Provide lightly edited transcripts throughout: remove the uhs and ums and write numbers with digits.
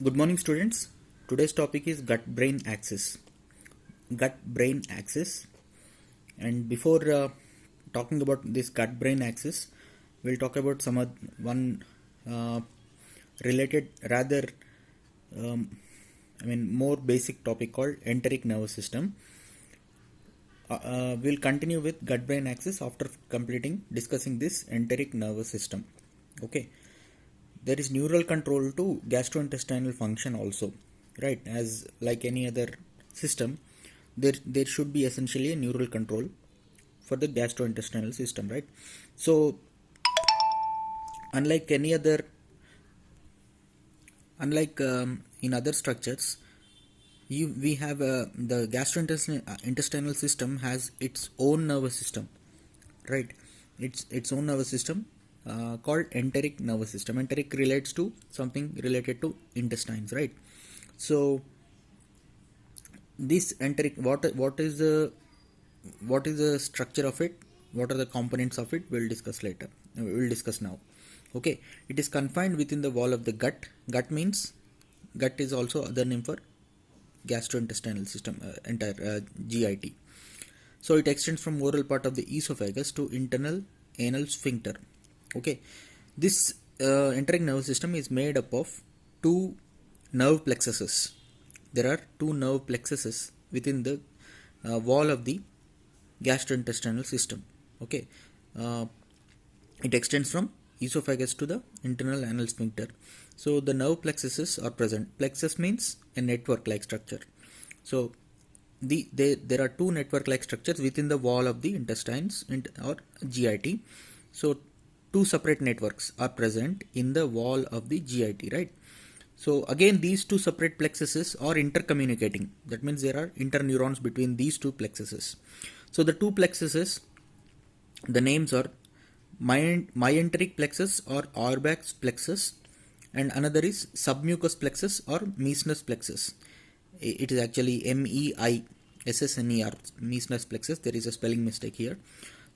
Good morning, students. Today's topic is gut-brain axis. Gut-brain axis. And before talking about this gut-brain axis, we'll talk about one uh, related, rather, more basic topic called enteric nervous system. We'll continue with gut-brain axis after discussing this enteric nervous system. Okay. There is neural control to gastrointestinal function also, right? As like any other system, there should be essentially a neural control for the gastrointestinal system, right? So unlike in other structures, we have the gastrointestinal system has its own nervous system, right? Its own nervous system called enteric nervous system. Enteric relates to something related to intestines, right? So this enteric, what is the structure of it? What are the components of it? We'll discuss later. We'll discuss now. Okay, it is confined within the wall of the gut. Gut is also other name for gastrointestinal system, entire GIT. So it extends from oral part of the esophagus to internal anal sphincter. Okay, this enteric nervous system is made up of two nerve plexuses. There are two nerve plexuses within the wall of the gastrointestinal system. Okay, it extends from esophagus to the internal anal sphincter. So the nerve plexuses are present. Plexus means a network-like structure. So there are two network-like structures within the wall of the intestines or GIT. So two separate networks are present in the wall of the GIT, right? So again, these two separate plexuses are intercommunicating. That means there are interneurons between these two plexuses. So the two plexuses, the names are myenteric plexus or Auerbach's plexus, and another is submucous plexus or Meissner's plexus. It is actually MEISSNER, Meissner's plexus. There is a spelling mistake here.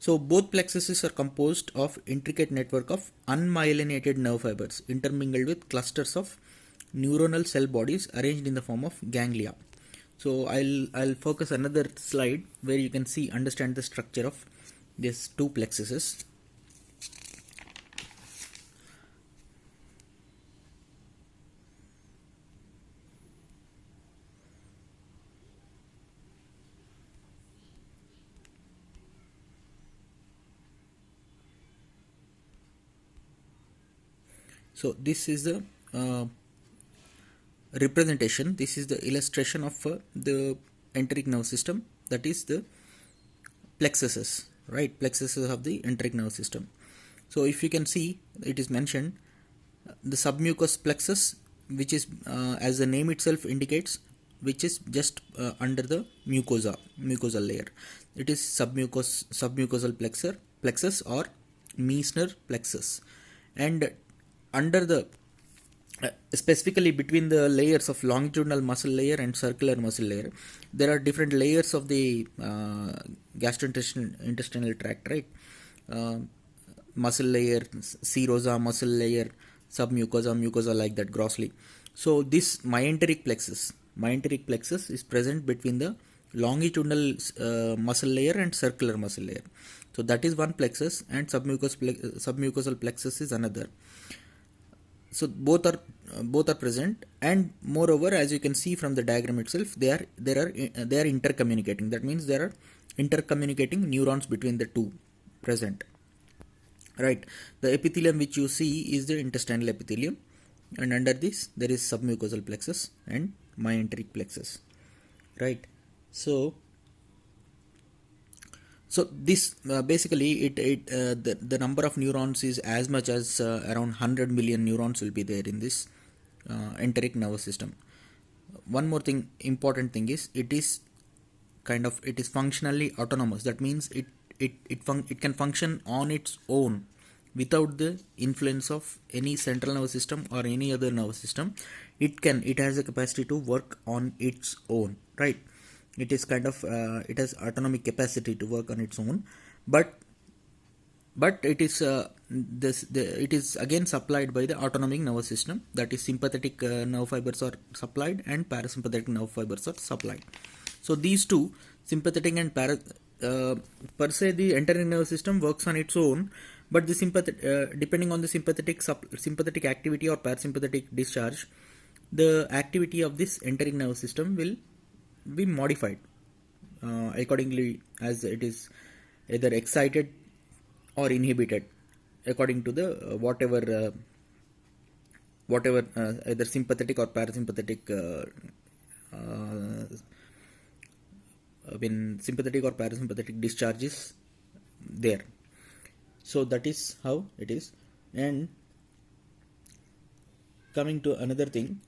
So both plexuses are composed of intricate network of unmyelinated nerve fibers intermingled with clusters of neuronal cell bodies arranged in the form of ganglia. So I'll focus another slide where you can understand the structure of these two plexuses. So this is the representation. This is the illustration of the enteric nervous system. That is the plexuses, right? Plexuses of the enteric nervous system. So if you can see, it is mentioned the submucous plexus, which is as the name itself indicates, which is just under the mucosal layer. It is submucosal plexus or Meissner plexus, and under the specifically between the layers of longitudinal muscle layer and circular muscle layer, there are different layers of the gastrointestinal tract, right? Muscle layer, serosa, muscle layer, submucosa, mucosa, like that grossly. So this myenteric plexus is present between the longitudinal muscle layer and circular muscle layer. So that is one plexus, and submucosal plexus is another. So both are present, and moreover, as you can see from the diagram itself, they are intercommunicating. That means there are intercommunicating neurons between the two present, right? The epithelium which you see is the intestinal epithelium, and under this there is submucosal plexus and myenteric plexus, right? So this basically the number of neurons is as much as around 100 million neurons will be there in this enteric nervous system. One more thing, important thing is it is functionally autonomous. That means it can function on its own without the influence of any central nervous system or any other nervous system. It has a capacity to work on its own, right? It is it has autonomic capacity to work on its own, but but it is it is again supplied by the autonomic nervous system, that is sympathetic nerve fibers are supplied and parasympathetic nerve fibers are supplied. So these two, sympathetic and per se the enteric nervous system works on its own, but the depending on the sympathetic activity or parasympathetic discharge, the activity of this enteric nervous system will be modified accordingly, as it is either excited or inhibited according to the whatever either sympathetic or parasympathetic when sympathetic or parasympathetic discharge is there. So that is how it is. And coming to another thing,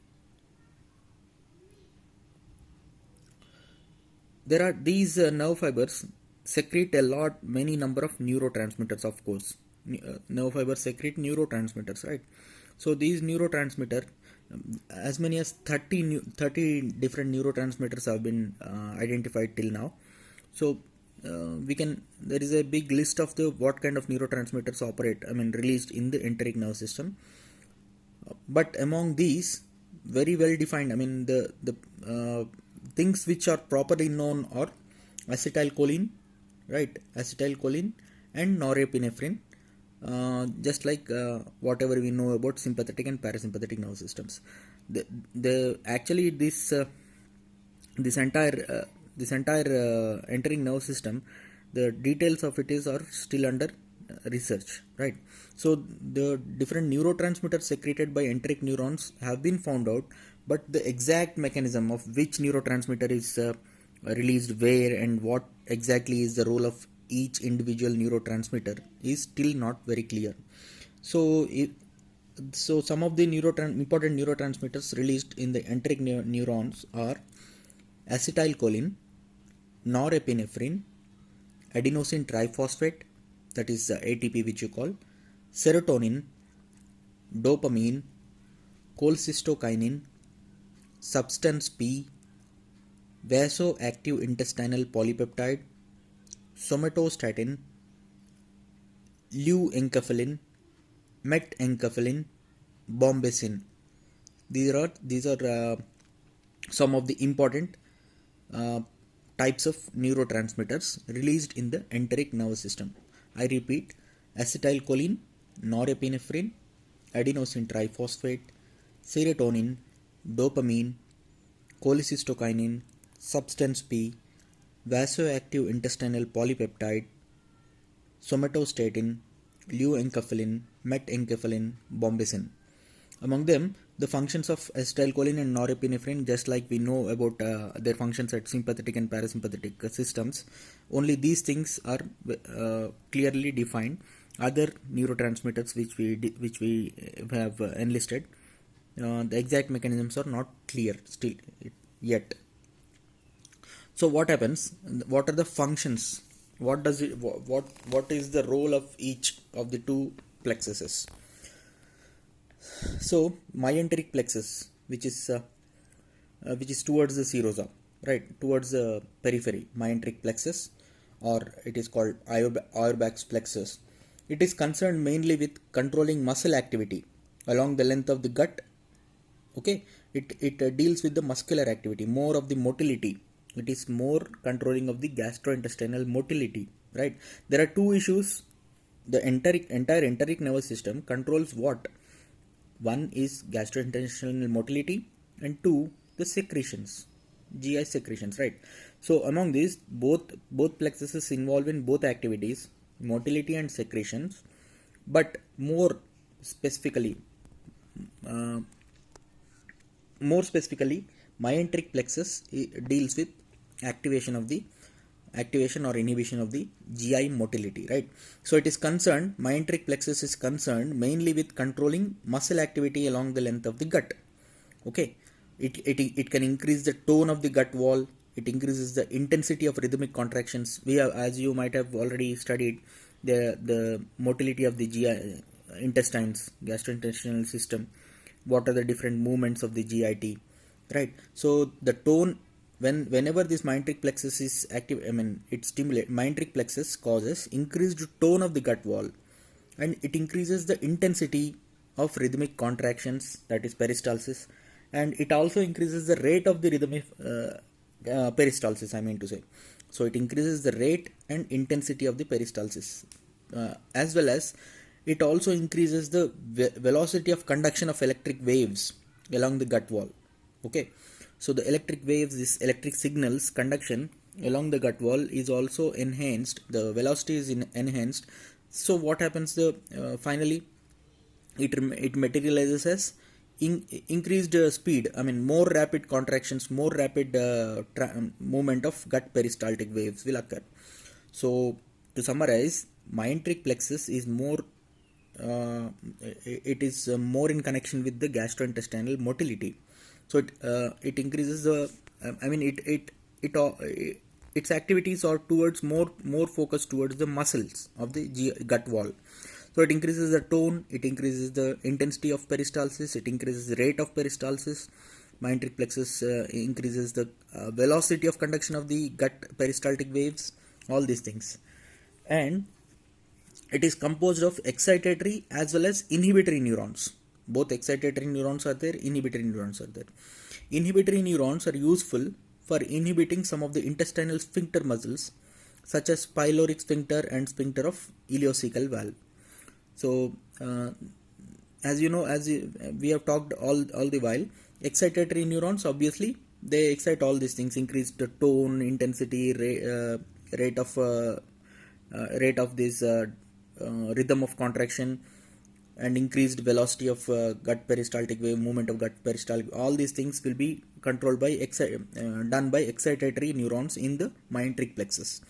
there are these nerve fibers secrete many number of neurotransmitters, of course. Nerve fibers secrete neurotransmitters, right? So these neurotransmitter, as many as 30 different neurotransmitters have been identified till now. So there is a big list of the what kind of neurotransmitters released in the enteric nerve system. But among these, very well defined, the things which are properly known are acetylcholine, right? Acetylcholine and norepinephrine, just like whatever we know about sympathetic and parasympathetic nerve systems. Actually this entire enteric nerve system, the details of it are still under research, right? So the different neurotransmitters secreted by enteric neurons have been found out, but the exact mechanism of which neurotransmitter is released where and what exactly is the role of each individual neurotransmitter is still not very clear. So some of the important neurotransmitters released in the enteric neurons are acetylcholine, norepinephrine, adenosine triphosphate, that is ATP which you call, serotonin, dopamine, cholecystokinin, substance P, vasoactive intestinal polypeptide, somatostatin, leuenkephalin, metenkephalin, bombesin. These are some of the important types of neurotransmitters released in the enteric nervous system. I repeat: acetylcholine, norepinephrine, adenosine triphosphate, serotonin, dopamine, cholecystokinin, substance P, vasoactive intestinal polypeptide, somatostatin, leuenkephalin, metenkephalin, bombesin. Among them, the functions of acetylcholine and norepinephrine, just like we know about their functions at sympathetic and parasympathetic systems, only these things are clearly defined. Other neurotransmitters which we have enlisted, the exact mechanisms are not clear still yet. So what happens? What are the functions? What is the role of each of the two plexuses? So myenteric plexus, which is towards the serosa, right, towards the periphery, myenteric plexus, or it is called Auerbach's plexus. It is concerned mainly with controlling muscle activity along the length of the gut. Okay, it deals with the muscular activity, more of the motility. It is more controlling of the gastrointestinal motility, right? There are two issues. The entire enteric nervous system controls what? One is gastrointestinal motility, and two, the secretions, GI secretions, right? So among these, both plexuses involved in both activities, motility and secretions, but more specifically, myenteric plexus deals with activation or inhibition of the GI motility, right? So it is concerned, myenteric plexus is concerned mainly with controlling muscle activity along the length of the gut. Okay, it can increase the tone of the gut wall. It increases the intensity of rhythmic contractions. We have, as you might have already studied, the motility of the GI intestines, gastrointestinal system. What are the different movements of the GIT, right? So the tone, whenever this myenteric plexus is active, it stimulates. Myenteric plexus causes increased tone of the gut wall, and it increases the intensity of rhythmic contractions, that is peristalsis, and it also increases the rate of the rhythmic peristalsis, I mean to say. So it increases the rate and intensity of the peristalsis, as well as it also increases the velocity of conduction of electric waves along the gut wall. Okay, so the electric waves, this electric signals conduction along the gut wall is also enhanced, the velocity is enhanced. So what happens, finally it materializes as increased speed, I mean more rapid contractions, more rapid movement of gut peristaltic waves will occur. So to summarize, myenteric plexus is more it is more in connection with the gastrointestinal motility. So it increases the I mean its activities are towards more focused towards the muscles of the gut wall. So it increases the tone, it increases the intensity of peristalsis, it increases the rate of peristalsis. Myenteric plexus increases the velocity of conduction of the gut peristaltic waves, all these things. And it is composed of excitatory as well as inhibitory neurons. Both excitatory neurons are there, inhibitory neurons are there. Inhibitory neurons are useful for inhibiting some of the intestinal sphincter muscles, such as pyloric sphincter and sphincter of ileocecal valve. So, as you know, we have talked all the while, excitatory neurons, obviously they excite all these things, increased tone, intensity, rate of this rhythm of contraction, and increased velocity of gut peristaltic wave, movement of gut peristaltic. All these things will be controlled by done by excitatory neurons in the myenteric plexus.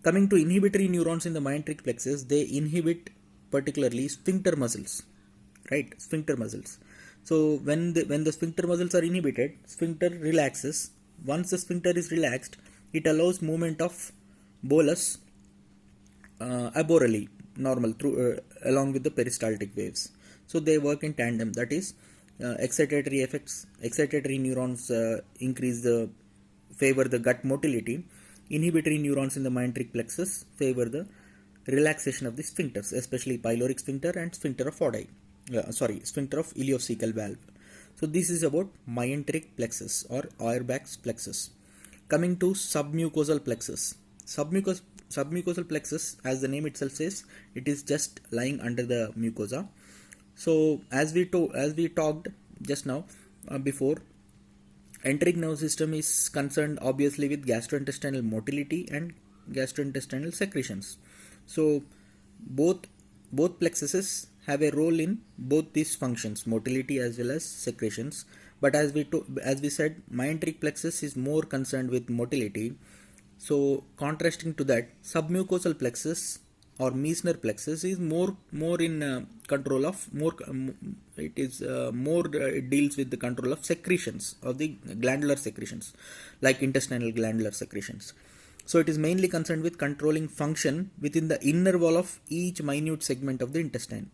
Coming to inhibitory neurons in the myenteric plexus, they inhibit particularly sphincter muscles, right? Sphincter muscles. So when the sphincter muscles are inhibited, sphincter relaxes. Once the sphincter is relaxed, it allows movement of bolus aborally, normal, through along with the peristaltic waves. So they work in tandem. That is, excitatory effects, excitatory neurons favor the gut motility. Inhibitory neurons in the myenteric plexus favor the relaxation of the sphincters, especially pyloric sphincter and sphincter of sphincter of ileocecal valve. So this is about myenteric plexus or Auerbach's plexus. Coming to submucosal plexus. Submucosal plexus, as the name itself says, it is just lying under the mucosa. So as we talked just now before, enteric nerve system is concerned obviously with gastrointestinal motility and gastrointestinal secretions. So both plexuses have a role in both these functions, motility as well as secretions. But as we said, myenteric plexus is more concerned with motility. So contrasting to that, submucosal plexus or Meissner plexus is more in control of it deals with the control of secretions, of the glandular secretions, like intestinal glandular secretions. So it is mainly concerned with controlling function within the inner wall of each minute segment of the intestine.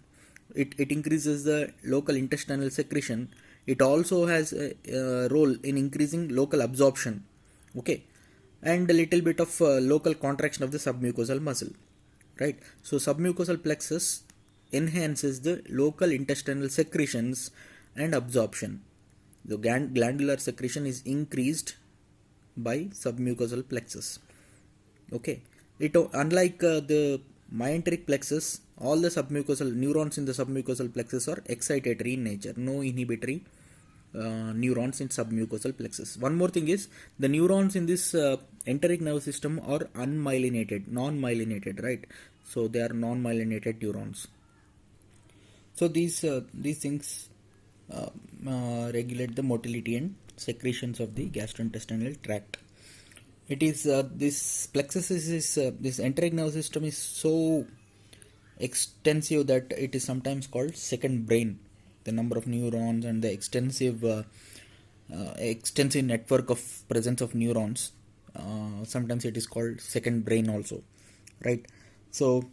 It increases the local intestinal secretion. It also has a role in increasing local absorption, okay, and a little bit of local contraction of the submucosal muscle, right? So submucosal plexus enhances the local intestinal secretions and absorption. The glandular secretion is increased by submucosal plexus. Okay, unlike the myenteric plexus, all the submucosal neurons in the submucosal plexus are excitatory in nature, no inhibitory neurons in submucosal plexus. One more thing is, the neurons in this enteric nerve system are unmyelinated, non-myelinated, right? So they are non-myelinated neurons. So these things regulate the motility and secretions of the gastrointestinal tract. It is this plexus is this enteric nerve system is so extensive that it is sometimes called second brain. The number of neurons and the extensive network of presence of neurons, sometimes it is called second brain also, right? So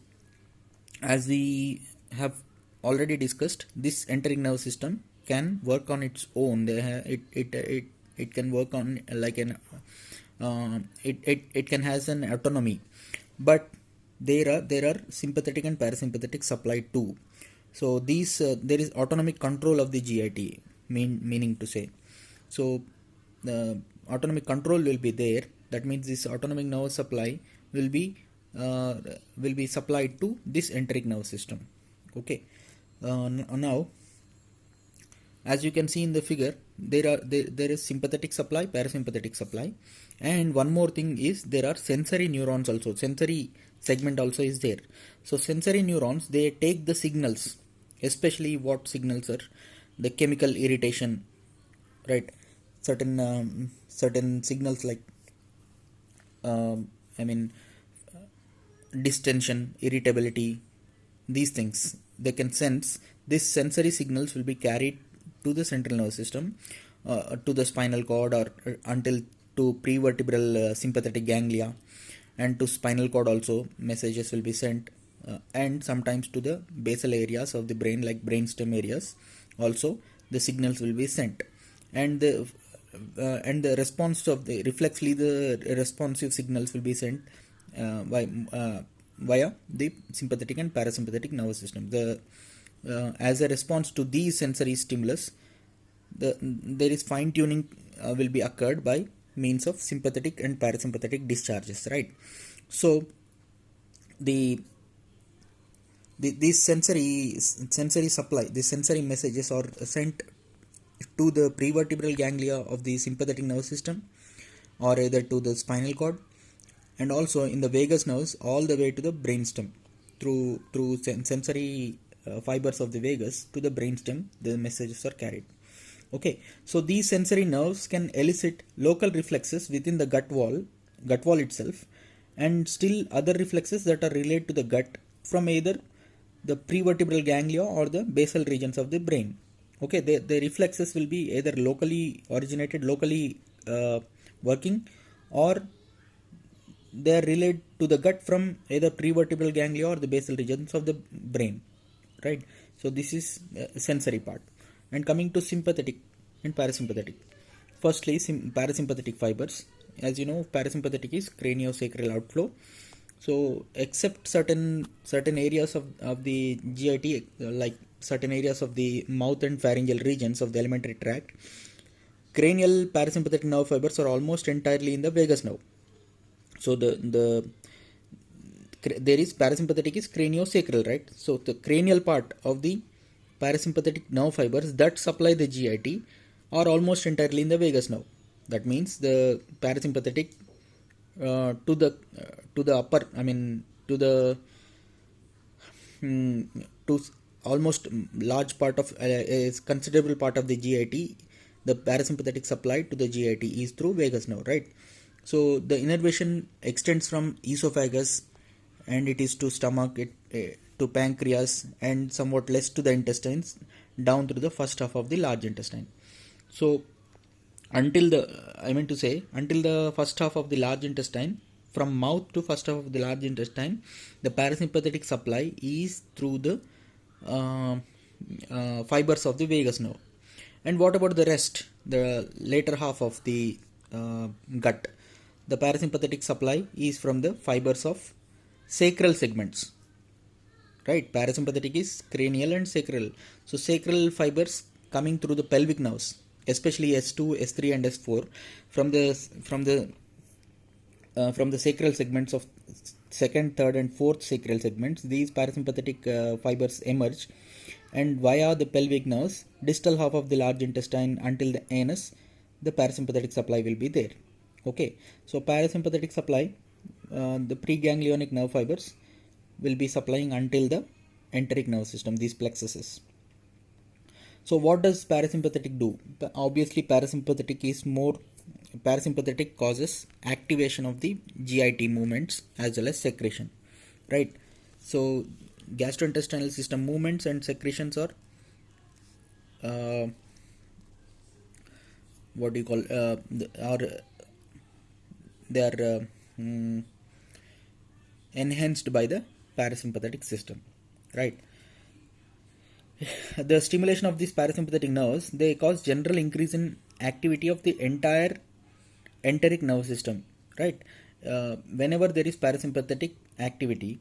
as we have already discussed, this enteric nerve system can work on its own. It can work on like an it can has an autonomy, but there are sympathetic and parasympathetic supply too. So these there is autonomic control of the GIT, meaning to say. So the autonomic control will be there. That means this autonomic nerve supply will be supplied to this enteric nerve system. Okay. Now, as you can see in the figure, there is sympathetic supply, parasympathetic supply, and one more thing is there are sensory neurons also. Sensory segment also is there. So sensory neurons, they take the signals, especially what signals are the chemical irritation, right? Certain signals like distension, irritability, these things they can sense. These sensory signals will be carried to the central nervous system, to the spinal cord, or until to prevertebral sympathetic ganglia, and to spinal cord also messages will be sent, and sometimes to the basal areas of the brain like brainstem areas also the signals will be sent, and the response of the reflexly the responsive signals will be sent via the sympathetic and parasympathetic nervous system. As a response to these sensory stimulus, there is fine tuning will be occurred by means of sympathetic and parasympathetic discharges, right? So these sensory supply, the sensory messages are sent to the prevertebral ganglia of the sympathetic nervous system, or either to the spinal cord, and also in the vagus nerves all the way to the brainstem through sensory fibers of the vagus to the brainstem. The messages are carried. Okay, so these sensory nerves can elicit local reflexes within the gut wall itself, and still other reflexes that are related to the gut from either the prevertebral ganglia or the basal regions of the brain. Okay, the reflexes will be either locally working, or they are related to the gut from either prevertebral ganglia or the basal regions of the brain, right? So this is sensory part. And coming to sympathetic and parasympathetic. Firstly, parasympathetic fibers. As you know, parasympathetic is craniosacral outflow. So except certain areas of the GIT, like certain areas of the mouth and pharyngeal regions of the alimentary tract, cranial parasympathetic nerve fibers are almost entirely in the vagus nerve. So there is parasympathetic is craniosacral, right? So the cranial part of the parasympathetic nerve fibers that supply the GIT are almost entirely in the vagus nerve. That means the parasympathetic to the upper, to almost large part of a considerable part of the GIT, the parasympathetic supply to the GIT is through vagus nerve, right? So the innervation extends from esophagus, and it is to stomach, to pancreas, and somewhat less to the intestines, down through the first half of the large intestine. So until the first half of the large intestine, from mouth to first half of the large intestine, the parasympathetic supply is through the fibers of the vagus nerve. And what about the rest, the later half of the gut? The parasympathetic supply is from the fibers of sacral segments, right? Parasympathetic is cranial and sacral. So sacral fibers coming through the pelvic nerves, especially S2, S3 and S4, from the sacral segments of second, third and fourth sacral segments, these parasympathetic fibers emerge, and via the pelvic nerves, distal half of the large intestine until the anus, the parasympathetic supply will be there. Okay, so parasympathetic supply, the preganglionic nerve fibers will be supplying until the enteric nerve system, these plexuses. So what does parasympathetic do? Obviously parasympathetic causes activation of the GIT movements as well as secretion, right? So gastrointestinal system movements and secretions are enhanced by the parasympathetic system, right? The stimulation of these parasympathetic nerves, they cause general increase in activity of the entire enteric nerve system, right? Whenever there is parasympathetic activity,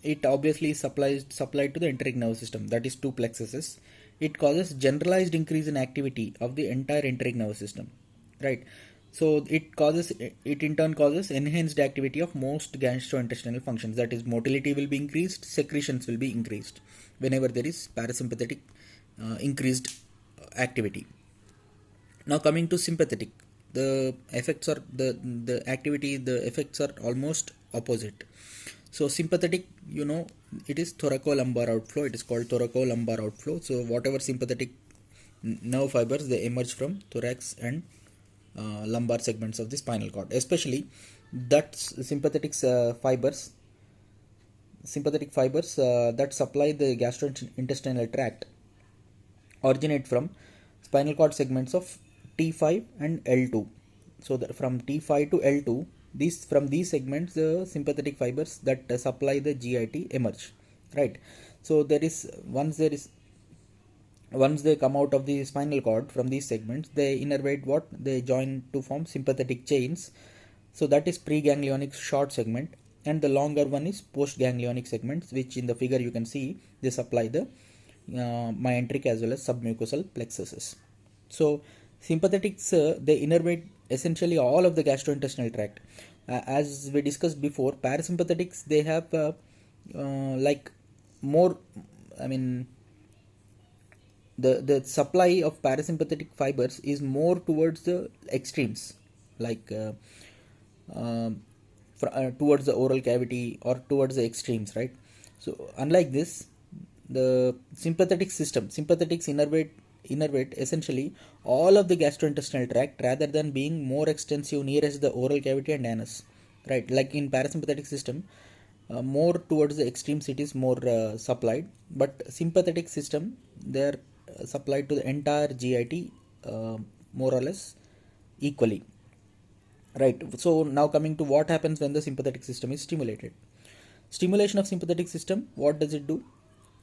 it obviously is supplied to the enteric nervous system, that is two plexuses. It causes generalized increase in activity of the entire enteric nervous system, right? So it in turn causes enhanced activity of most gastrointestinal functions, that is motility will be increased, secretions will be increased whenever there is parasympathetic increased activity. Now coming to sympathetic, the effects are the effects are almost opposite. So sympathetic, it is thoracolumbar outflow. It is called thoracolumbar outflow. So whatever sympathetic nerve fibers, they emerge from thorax and lumbar segments of the spinal cord, especially that sympathetic fibers that supply the gastrointestinal tract originate from spinal cord segments of T5 and L2. So from T5 to L2, from these segments, the sympathetic fibers that supply the GIT emerge, right? So once they come out of the spinal cord from these segments, they innervate they join to form sympathetic chains. So that is preganglionic short segment, and the longer one is postganglionic segments, which in the figure you can see they supply the myenteric as well as submucosal plexuses. So sympathetics, they innervate essentially all of the gastrointestinal tract. As we discussed before, parasympathetics, they have the supply of parasympathetic fibers is more towards the extremes, like towards the oral cavity or towards the extremes, right? So unlike this, the sympathetics innervate essentially all of the gastrointestinal tract rather than being more extensive nearest the oral cavity and anus, right? Like in parasympathetic system, more towards the extremes it is more supplied, but sympathetic system, they are supplied to the entire GIT more or less equally, right? So now coming to what happens when the sympathetic system is stimulated. Stimulation of sympathetic system, what does it do?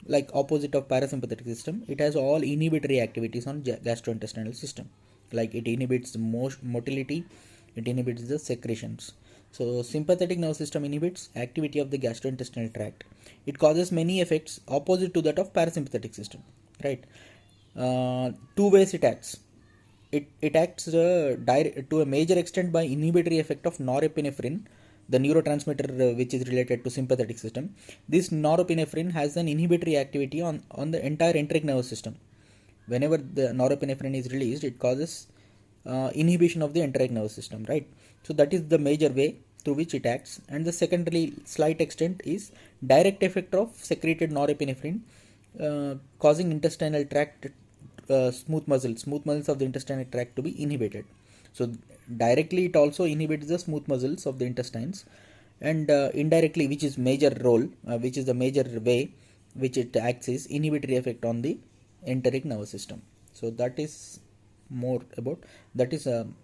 Like opposite of parasympathetic system, it has all inhibitory activities on gastrointestinal system, like it inhibits the motility, it inhibits the secretions. So sympathetic nervous system inhibits activity of the gastrointestinal tract. It causes many effects opposite to that of parasympathetic system, right? Two ways it acts. It acts to a major extent by inhibitory effect of norepinephrine, the neurotransmitter which is related to sympathetic system. This norepinephrine has an inhibitory activity on the entire enteric nervous system. Whenever the norepinephrine is released, it causes inhibition of the enteric nervous system, right? So that is the major way through which it acts. And the secondary slight extent is direct effect of secreted norepinephrine causing intestinal tract smooth muscles of the intestinal tract to be inhibited. So directly it also inhibits the smooth muscles of the intestines, and indirectly, which is the major way which it acts, is inhibitory effect on the enteric nervous system. So that is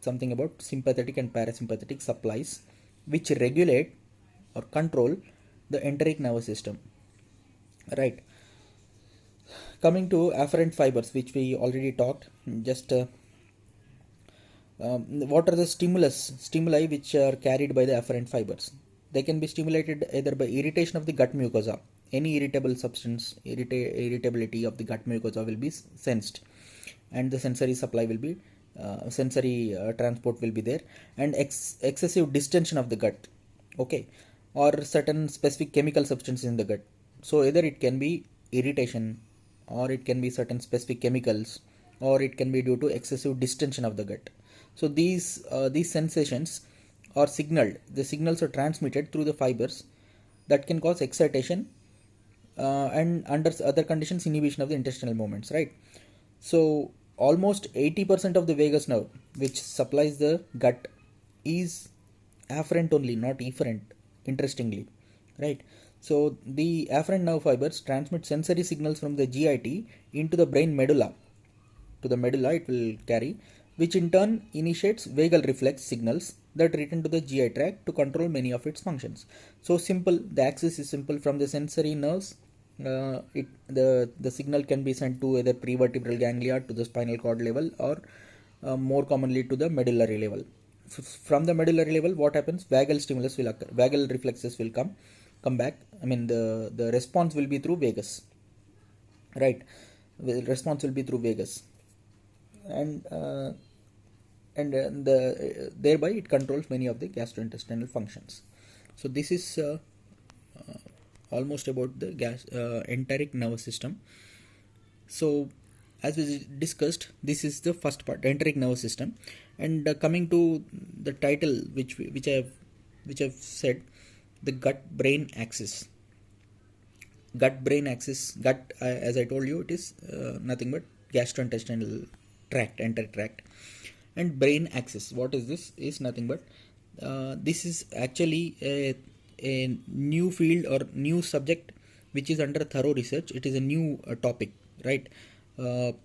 something about sympathetic and parasympathetic supplies which regulate or control the enteric nervous system, right? Coming to afferent fibers, which we already talked, what are the stimuli which are carried by the afferent fibers? They can be stimulated either by irritation of the gut mucosa. Any irritable substance, irritability of the gut mucosa will be sensed, and the sensory supply will be transport will be there, and excessive distension of the gut, okay, or certain specific chemical substances in the gut. So either it can be irritation, or it can be certain specific chemicals, or it can be due to excessive distension of the gut. So these sensations are signaled. The signals are transmitted through the fibers that can cause excitation and under other conditions inhibition of the intestinal movements, right? So almost 80% of the vagus nerve which supplies the gut is afferent only, not efferent, interestingly, right? So the afferent nerve fibers transmit sensory signals from the GIT into the brain medulla. To the medulla it will carry, which in turn initiates vagal reflex signals that return to the GI tract to control many of its functions. So simple, the axis is simple. From the sensory nerves, the signal can be sent to either prevertebral ganglia to the spinal cord level, or more commonly to the medullary level. From the medullary level, what happens? Vagal stimulus will occur. Vagal reflexes will come, come back. I mean the response will be through vagus, right? The response will be through vagus, and thereby it controls many of the gastrointestinal functions. So this is almost about the enteric nervous system. So as we discussed, this is the first part, enteric nervous system, and coming to the title which I've said, the gut-brain axis. Gut-brain axis, gut, as I told you, it is nothing but gastrointestinal tract, enteric tract, and brain axis. What is this? Is nothing but this is actually a new field or new subject which is under thorough research. It is a new topic, right? It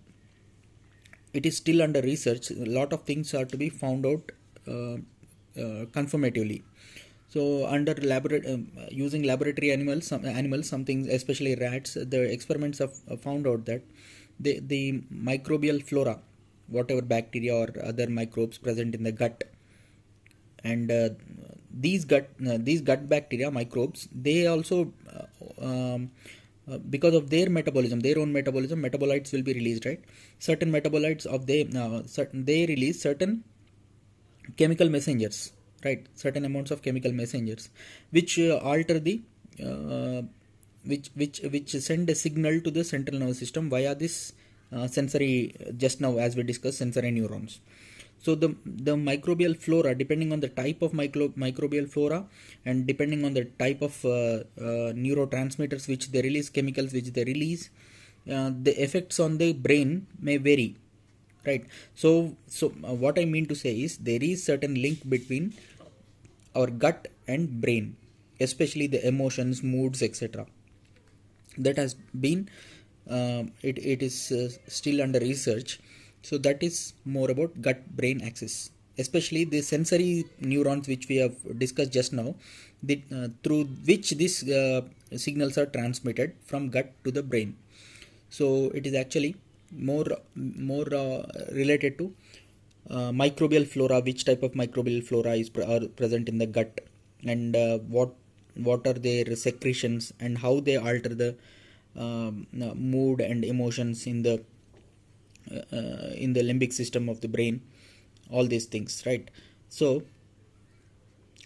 is still under research. A lot of things are to be found out confirmatively. So under using laboratory animals, some things, especially rats, the experiments have found out that the microbial flora, whatever bacteria or other microbes present in the gut, and these gut bacteria, microbes, they also because of their metabolism, their own metabolism, metabolites will be released, right? Certain metabolites of they release certain chemical messengers, right? Certain amounts of chemical messengers which alter the which send a signal to the central nervous system via this sensory, just now as we discussed, sensory neurons. So the microbial flora, depending on the type of microbial flora and depending on the type of neurotransmitters which they release, chemicals which they release, the effects on the brain may vary, right? So what I mean to say is there is certain link between our gut and brain, especially the emotions, moods, etc. That has been it is still under research. So that is more about gut-brain axis, especially the sensory neurons which we have discussed just now, through which these signals are transmitted from gut to the brain. So it is actually more related to microbial flora, which type of microbial flora are present in the gut, and what are their secretions and how they alter the mood and emotions in the limbic system of the brain, all these things, right? So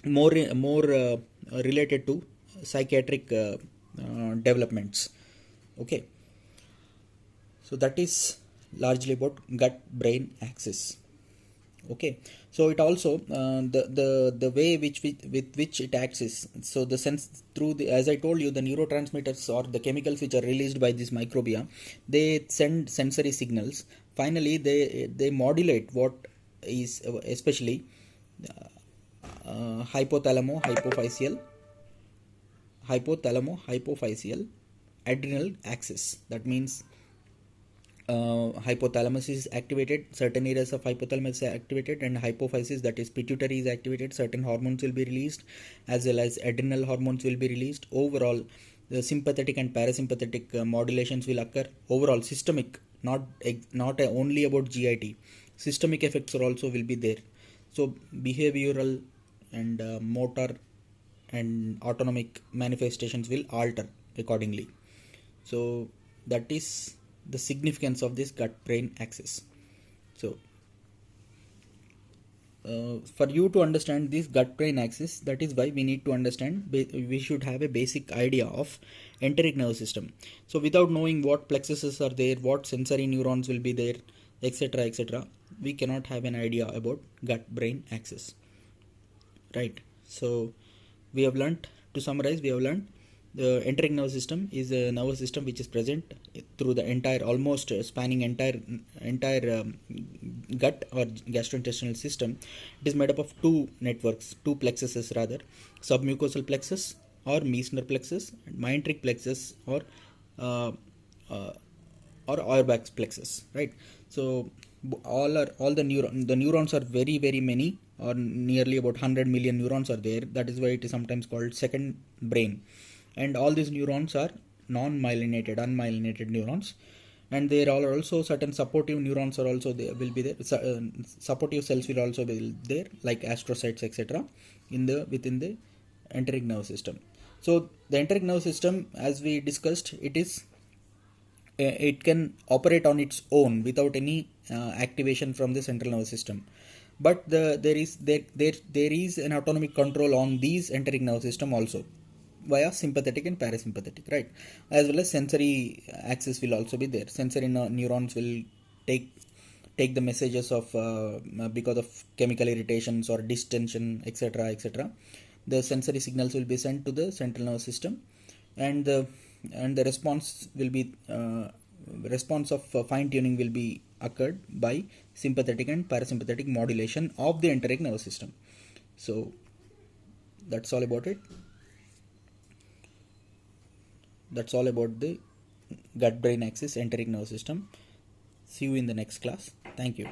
more related to psychiatric developments. Okay, so that is largely about gut-brain axis. Okay, so it also the way with which it acts is, so the sense through the, as I told you, the neurotransmitters or the chemicals which are released by this microbia, they send sensory signals. Finally they modulate what is especially hypophyseal adrenal axis. That means hypothalamus is activated, certain areas of hypothalamus are activated, and hypophysis, that is pituitary, is activated. Certain hormones will be released, as well as adrenal hormones will be released. Overall, the sympathetic and parasympathetic modulations will occur. Overall, systemic, not only about GIT. Systemic effects are also will be there. So behavioral and motor and autonomic manifestations will alter accordingly. So that is the significance of this gut-brain axis. So for you to understand this gut-brain axis, that is why we need to understand, we should have a basic idea of enteric nervous system. So without knowing what plexuses are there, what sensory neurons will be there, etc., we cannot have an idea about gut-brain axis, right? So we have learnt, to summarize, we have learnt the enteric nervous system is a nervous system which is present through the entire, almost spanning entire gut or gastrointestinal system. It is made up of two networks, two plexuses rather, submucosal plexus or Meissner plexus, and myenteric plexus or Auerbach's plexus, right? So all the neurons are very many, or nearly about 100 million neurons are there. That is why it is sometimes called second brain. And all these neurons are unmyelinated neurons, and there are also certain supportive neurons are also there, will be there. Supportive cells will also be there, like astrocytes, etc. within the enteric nervous system. So the enteric nerve system, as we discussed, it can operate on its own without any activation from the central nervous system. But there is an autonomic control on these enteric nerve system also via sympathetic and parasympathetic, right? As well as sensory axis will also be there. Sensory neurons will take the messages of because of chemical irritations or distension, etc., etc. The sensory signals will be sent to the central nervous system, and the response will be response of fine tuning will be occurred by sympathetic and parasympathetic modulation of the enteric nervous system. So that's all about it. That's all about the gut brain axis enteric nervous system. See you in the next class. Thank you.